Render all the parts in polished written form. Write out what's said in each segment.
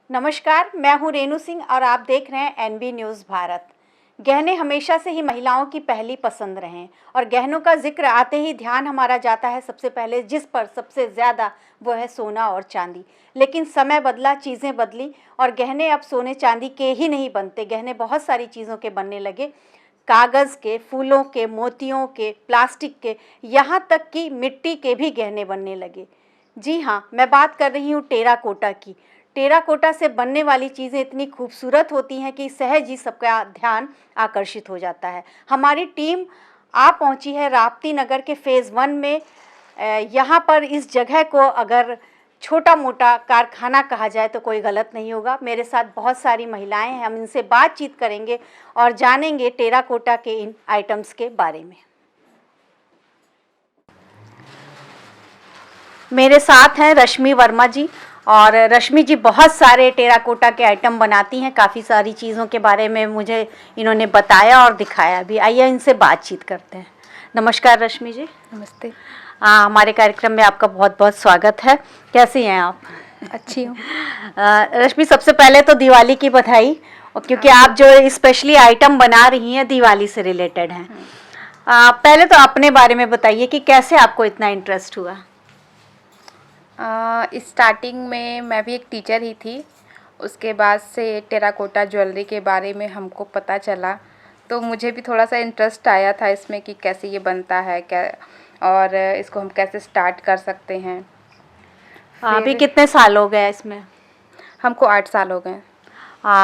नमस्कार, मैं हूं रेणु सिंह और आप देख रहे हैं एनबी न्यूज़ भारत। गहने हमेशा से ही महिलाओं की पहली पसंद रहे हैं और गहनों का जिक्र आते ही ध्यान हमारा जाता है सबसे पहले जिस पर सबसे ज़्यादा वो है सोना और चांदी। लेकिन समय बदला, चीज़ें बदली और गहने अब सोने चांदी के ही नहीं बनते। गहने बहुत सारी चीज़ों के बनने लगे, कागज़ के, फूलों के, मोतियों के, प्लास्टिक के, यहाँ तक कि मिट्टी के भी गहने बनने लगे। जी हाँ, मैं बात कर रही हूँ टेराकोटा की। टेराकोटा से बनने वाली चीज़ें इतनी खूबसूरत होती हैं कि सहज ही सबका ध्यान आकर्षित हो जाता है। हमारी टीम आ पहुंची है राप्ती नगर के फ़ेज़ 1 में। यहाँ पर इस जगह को अगर छोटा मोटा कारखाना कहा जाए तो कोई गलत नहीं होगा। मेरे साथ बहुत सारी महिलाएं हैं, हम इनसे बातचीत करेंगे और जानेंगे टेराकोटा के इन आइटम्स के बारे में। मेरे साथ हैं रश्मि वर्मा जी। और रश्मि जी बहुत सारे टेराकोटा के आइटम बनाती हैं, काफ़ी सारी चीज़ों के बारे में मुझे इन्होंने बताया और दिखाया भी। आइए इनसे बातचीत करते हैं। नमस्कार रश्मि जी। नमस्ते। हमारे कार्यक्रम में आपका बहुत बहुत स्वागत है। कैसी हैं आप? अच्छी हूँ। रश्मि, सबसे पहले तो दिवाली की बधाई, क्योंकि आप जो स्पेशली आइटम बना रही हैं दिवाली से रिलेटेड हैं। पहले तो अपने बारे में बताइए कि कैसे आपको इतना इंटरेस्ट हुआ। स्टार्टिंग में मैं भी एक टीचर ही थी, उसके बाद से टेराकोटा ज्वेलरी के बारे में हमको पता चला तो मुझे भी थोड़ा सा इंटरेस्ट आया था इसमें कि कैसे ये बनता है, क्या और इसको हम कैसे स्टार्ट कर सकते हैं। अभी कितने साल हो गए इसमें? हमको 8 साल हो गए।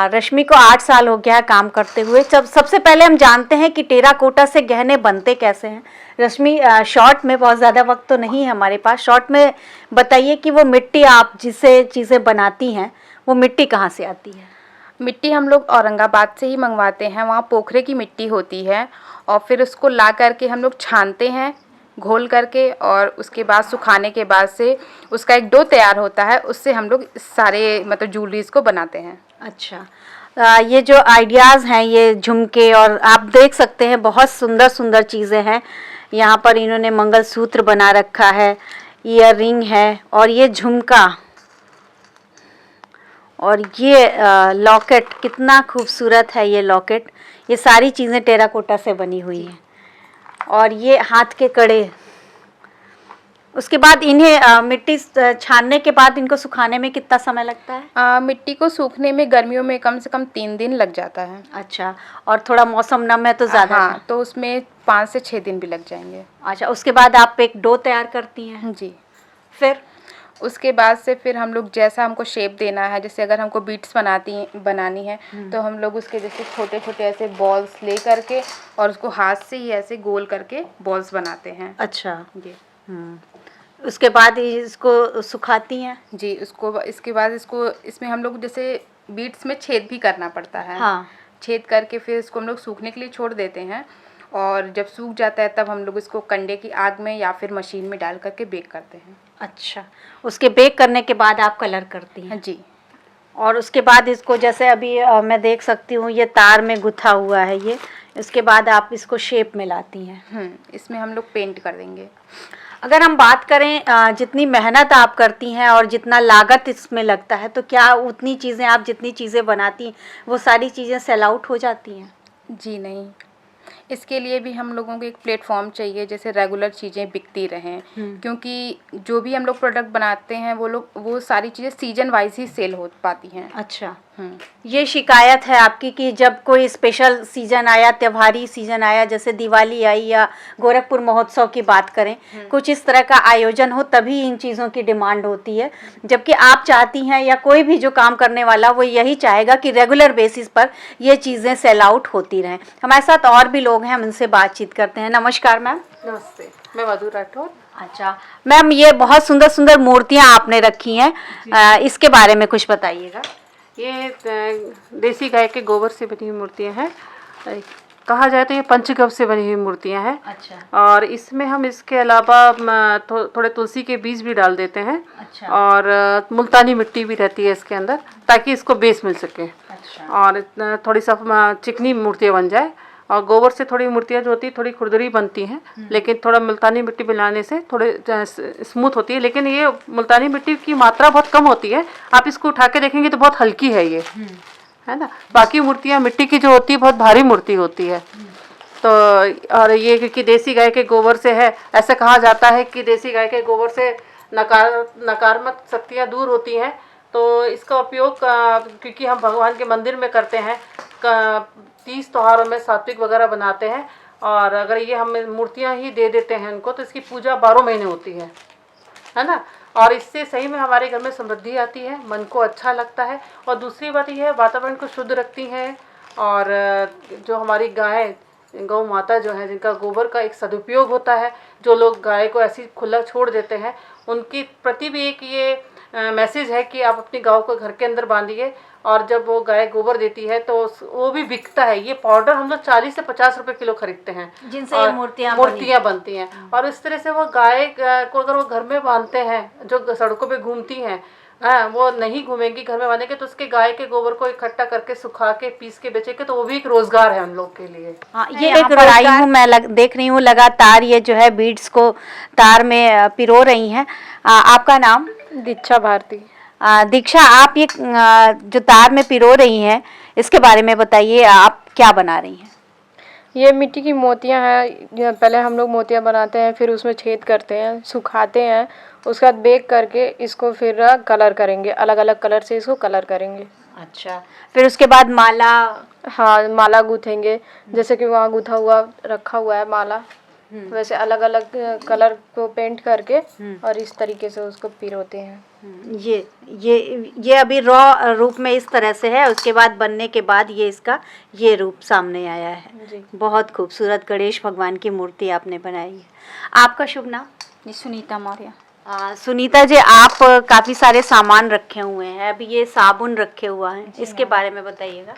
रश्मि को 8 साल हो गया है काम करते हुए। जब सबसे पहले हम जानते हैं कि टेराकोटा से गहने बनते कैसे हैं। रश्मि, शॉर्ट में, बहुत ज़्यादा वक्त तो नहीं है हमारे पास, शॉर्ट में बताइए कि वो मिट्टी आप जिससे चीज़ें बनाती हैं वो मिट्टी कहाँ से आती है? मिट्टी हम लोग औरंगाबाद से ही मंगवाते हैं, वहाँ पोखरे की मिट्टी होती है और फिर उसको ला करके हम लोग छानते हैं घोल करके, और उसके बाद सुखाने के बाद से उसका एक डो तैयार होता है, उससे हम लोग सारे मतलब ज्वेलरीज को बनाते हैं। अच्छा, ये जो आइडियाज़ हैं, ये झुमके, और आप देख सकते हैं बहुत सुंदर सुंदर चीज़ें हैं। यहाँ पर इन्होंने मंगलसूत्र बना रखा है, ईयर रिंग है, और ये झुमका, और ये लॉकेट, कितना खूबसूरत है ये लॉकेट। ये सारी चीज़ें टेराकोटा से बनी हुई हैं। और ये हाथ के कड़े। उसके बाद इन्हें मिट्टी छानने के बाद इनको सुखाने में कितना समय लगता है? मिट्टी को सूखने में गर्मियों में कम से कम 3 दिन लग जाता है। अच्छा, और थोड़ा मौसम नम है तो ज़्यादा? हाँ, तो उसमें 5 से 6 दिन भी लग जाएंगे। अच्छा, उसके बाद आप एक डो तैयार करती हैं? जी। फिर उसके बाद से फिर हम लोग जैसा हमको शेप देना है, जैसे अगर हमको बीट्स बनानी है तो हम लोग उसके जैसे छोटे छोटे ऐसे बॉल्स ले करके और उसको हाथ से ही ऐसे गोल करके बॉल्स बनाते हैं। अच्छा जी। उसके बाद इसको सुखाती हैं? जी, इसके बाद इसमें हम लोग जैसे बीट्स में छेद भी करना पड़ता है। हाँ। छेद करके फिर इसको हम लोग सूखने के लिए छोड़ देते हैं, और जब सूख जाता है तब हम लोग इसको कंडे की आग में या फिर मशीन में डाल करके बेक करते हैं। अच्छा, उसके बेक करने के बाद आप कलर करती हैं? जी। और उसके बाद इसको, जैसे अभी मैं देख सकती हूँ ये तार में गुथा हुआ है ये, इसके बाद आप इसको शेप में लाती हैं? इसमें हम लोग पेंट कर देंगे। अगर हम बात करें जितनी मेहनत आप करती हैं और जितना लागत इसमें लगता है, तो क्या उतनी चीज़ें, आप जितनी चीज़ें बनाती हैं वो सारी चीज़ें सेल आउट हो जाती हैं? जी नहीं, इसके लिए भी हम लोगों को एक प्लेटफॉर्म चाहिए जैसे रेगुलर चीज़ें बिकती रहें, क्योंकि जो भी हम लोग प्रोडक्ट बनाते हैं वो सारी चीज़ें सीजन वाइज ही सेल हो पाती हैं। अच्छा, ये शिकायत है आपकी कि जब कोई स्पेशल सीज़न आया, त्योहारी सीज़न आया, जैसे दिवाली आई या गोरखपुर महोत्सव की बात करें, कुछ इस तरह का आयोजन हो तभी इन चीज़ों की डिमांड होती है, जबकि आप चाहती हैं या कोई भी जो काम करने वाला वो यही चाहेगा कि रेगुलर बेसिस पर ये चीज़ें सेल आउट होती रहें। हमारे साथ और भी लोग हैं, हम उनसे बातचीत करते हैं। नमस्कार मैम। नमस्ते, मैं मधु राठौर। अच्छा मैम, ये बहुत सुंदर सुंदर मूर्तियाँ आपने रखी हैं, इसके बारे में कुछ बताइएगा। ये देसी गाय के गोबर से बनी हुई मूर्तियाँ हैं, कहा जाए तो ये पंचगव्य से बनी हुई मूर्तियाँ हैं। अच्छा। और इसमें हम इसके अलावा थोड़े तुलसी के बीज भी डाल देते हैं। अच्छा। और मुल्तानी मिट्टी भी रहती है इसके अंदर, ताकि इसको बेस मिल सके। अच्छा। और थोड़ी सा चिकनी मूर्तियाँ बन जाए, और गोबर से थोड़ी मूर्तियाँ जो होती है थोड़ी खुरदरी बनती हैं, लेकिन थोड़ा मुल्तानी मिट्टी मिलाने से थोड़े स्मूथ होती है। लेकिन ये मुल्तानी मिट्टी की मात्रा बहुत कम होती है, आप इसको उठा के देखेंगे तो बहुत हल्की है ये, है ना। बाकी मूर्तियाँ मिट्टी की जो होती है बहुत भारी मूर्ति होती है। तो और ये क्योंकि देसी गाय के गोबर से है, ऐसा कहा जाता है कि देसी गाय के गोबर से नकारात्मक शक्तियाँ दूर होती हैं। तो इसका उपयोग क्योंकि हम भगवान के मंदिर में करते हैं, 30 त्योहारों में सात्विक वगैरह बनाते हैं, और अगर ये हम मूर्तियाँ ही दे देते हैं उनको तो इसकी पूजा 12 महीने होती है ना। और इससे सही में हमारे घर में समृद्धि आती है, मन को अच्छा लगता है। और दूसरी बात ये है, वातावरण को शुद्ध रखती हैं। और जो हमारी गाय गौ माता जो है, जिनका गोबर का एक सदुपयोग होता है, जो लोग गाय को ऐसी खुला छोड़ देते हैं, उनकी प्रति भी एक ये मैसेज है कि आप अपनी गाय को घर के अंदर बांधिए, और जब वो गाय गोबर देती है तो वो भी बिकता है। ये पाउडर हम लोग 40 से 50 रुपए किलो खरीदते हैं, जिनसे ये मूर्तियाँ बनती हैं। और इस तरह से वो गाय को अगर वो घर में बांधते हैं, जो सड़कों पे घूमती हैं, हाँ, वो नहीं घूमेंगी घर में बांधने के, तो उसके गाय के गोबर को इकट्ठा करके सुखा के पीस के बेचेंगे, तो वो भी एक रोजगार है हम लोग के लिए। हाँ, ये एक आई हूँ मैं, देख रही हूँ लगातार ये जो है बीड्स को तार में पिरो रही हैं। आपका नाम? दीक्षा भारती। दीक्षा, आप ये जो तार में पिरो रही हैं, इसके बारे में बताइए, आप क्या बना रही हैं? ये मिट्टी की मोतियाँ हैं। पहले हम लोग मोतियाँ बनाते हैं, फिर उसमें छेद करते हैं, सुखाते हैं, उसके बाद बेक करके इसको फिर कलर करेंगे, अलग अलग कलर से इसको कलर करेंगे। अच्छा, फिर उसके बाद माला? हाँ, माला गूँथेंगे, जैसे कि वहाँ गूँथा हुआ रखा हुआ है माला, वैसे अलग अलग कलर को पेंट करके और इस तरीके से उसको पिरोते हैं। ये अभी रॉ रूप में इस तरह से है, उसके बाद बनने के बाद ये इसका ये रूप सामने आया है जी। बहुत खूबसूरत गणेश भगवान की मूर्ति आपने बनाई है। आपका शुभ नाम? जी, सुनीता मौर्य। सुनीता जी, आप काफ़ी सारे सामान रखे हुए हैं, अभी ये साबुन रखे हुआ है, इसके बारे में बताइएगा।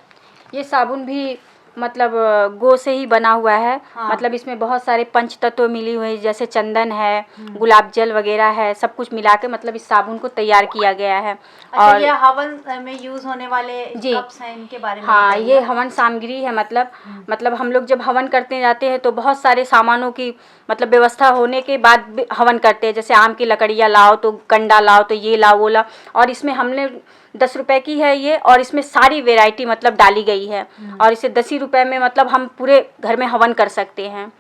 ये साबुन भी मतलब गो से ही बना हुआ है। हाँ। मतलब इसमें बहुत सारे पंच तत्व मिली हुई, जैसे चंदन है, गुलाब जल वगैरह है, सब कुछ मिला के मतलब इस साबुन को तैयार किया गया है। अच्छा, और ये हवन में यूज होने वाले जी। कप्स हैं, इनके बारे में हाँ, बताइए। ये हवन सामग्री है। मतलब हम लोग जब हवन करते जाते हैं तो बहुत सारे सामानों की मतलब व्यवस्था होने के बाद भी हवन करते हैं। जैसे आम की लकड़ियाँ लाओ तो कंडा लाओ तो ये लाओ वो लाओ, और इसमें हमने 10 रुपए की है ये, और इसमें सारी वैरायटी मतलब डाली गई है, और इसे 10 ही रुपए में मतलब हम पूरे घर में हवन कर सकते हैं।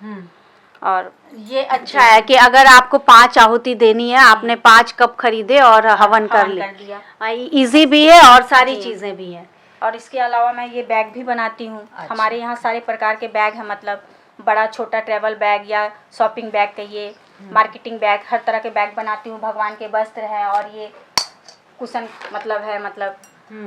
और ये अच्छा है कि अगर आपको 5 आहुति देनी है, आपने 5 कप खरीदे और हवन कर लिया। इजी भी है और सारी चीजें भी हैं। और इसके अलावा मैं ये बैग भी बनाती हूँ। अच्छा। हमारे यहाँ सारे प्रकार के बैग हैं, मतलब बड़ा छोटा ट्रैवल बैग या शॉपिंग बैग कहिए, मार्केटिंग बैग, हर तरह के बैग बनाती हूँ। भगवान के वस्त्र हैं, और ये कुशन मतलब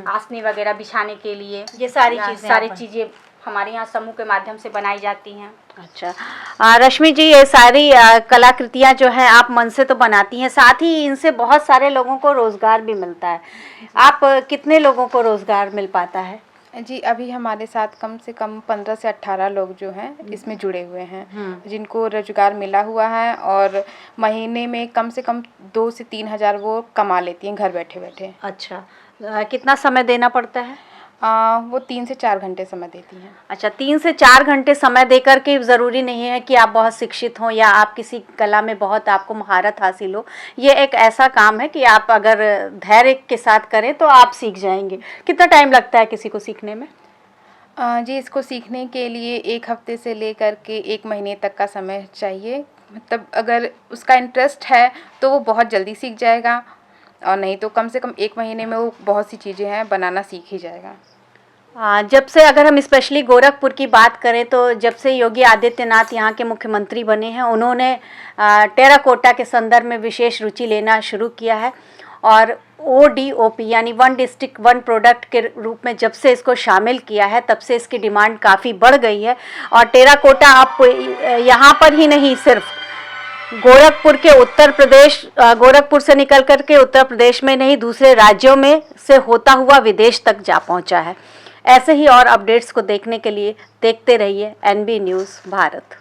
आसनी वगैरह बिछाने के लिए, ये सारी चीज़ें हमारे यहाँ समूह के माध्यम से बनाई जाती हैं। अच्छा, रश्मि जी, ये सारी कलाकृतियाँ जो हैं आप मन से तो बनाती हैं, साथ ही इनसे बहुत सारे लोगों को रोजगार भी मिलता है। आप कितने लोगों को रोजगार मिल पाता है? जी, अभी हमारे साथ कम से कम 15 से 18 लोग जो हैं इसमें जुड़े हुए हैं, जिनको रोजगार मिला हुआ है, और महीने में कम से कम 2 से 3 हज़ार वो कमा लेती हैं घर बैठे बैठे। अच्छा, कितना समय देना पड़ता है? वो 3 से 4 घंटे समय देती हैं। अच्छा, 3 से 4 घंटे समय देकर के ज़रूरी नहीं है कि आप बहुत शिक्षित हों या आप किसी कला में बहुत आपको महारत हासिल हो। ये एक ऐसा काम है कि आप अगर धैर्य के साथ करें तो आप सीख जाएंगे। कितना टाइम लगता है किसी को सीखने में? जी, इसको सीखने के लिए 1 हफ्ते से लेकर के 1 महीने तक का समय चाहिए। मतलब अगर उसका इंटरेस्ट है तो वो बहुत जल्दी सीख जाएगा, और नहीं तो कम से कम 1 महीने में वो बहुत सी चीज़ें हैं बनाना सीख ही जाएगा। जब से, अगर हम स्पेशली गोरखपुर की बात करें, तो जब से योगी आदित्यनाथ यहाँ के मुख्यमंत्री बने हैं, उन्होंने टेराकोटा के संदर्भ में विशेष रुचि लेना शुरू किया है, और ODOP यानी 1 डिस्ट्रिक्ट 1 प्रोडक्ट के रूप में जब से इसको शामिल किया है, तब से इसकी डिमांड काफ़ी बढ़ गई है। और टेराकोटा आप यहाँ पर ही नहीं, सिर्फ गोरखपुर के गोरखपुर से निकल कर के उत्तर प्रदेश में नहीं, दूसरे राज्यों में से होता हुआ विदेश तक जा पहुंचा है। ऐसे ही और अपडेट्स को देखने के लिए देखते रहिए NB न्यूज़ भारत।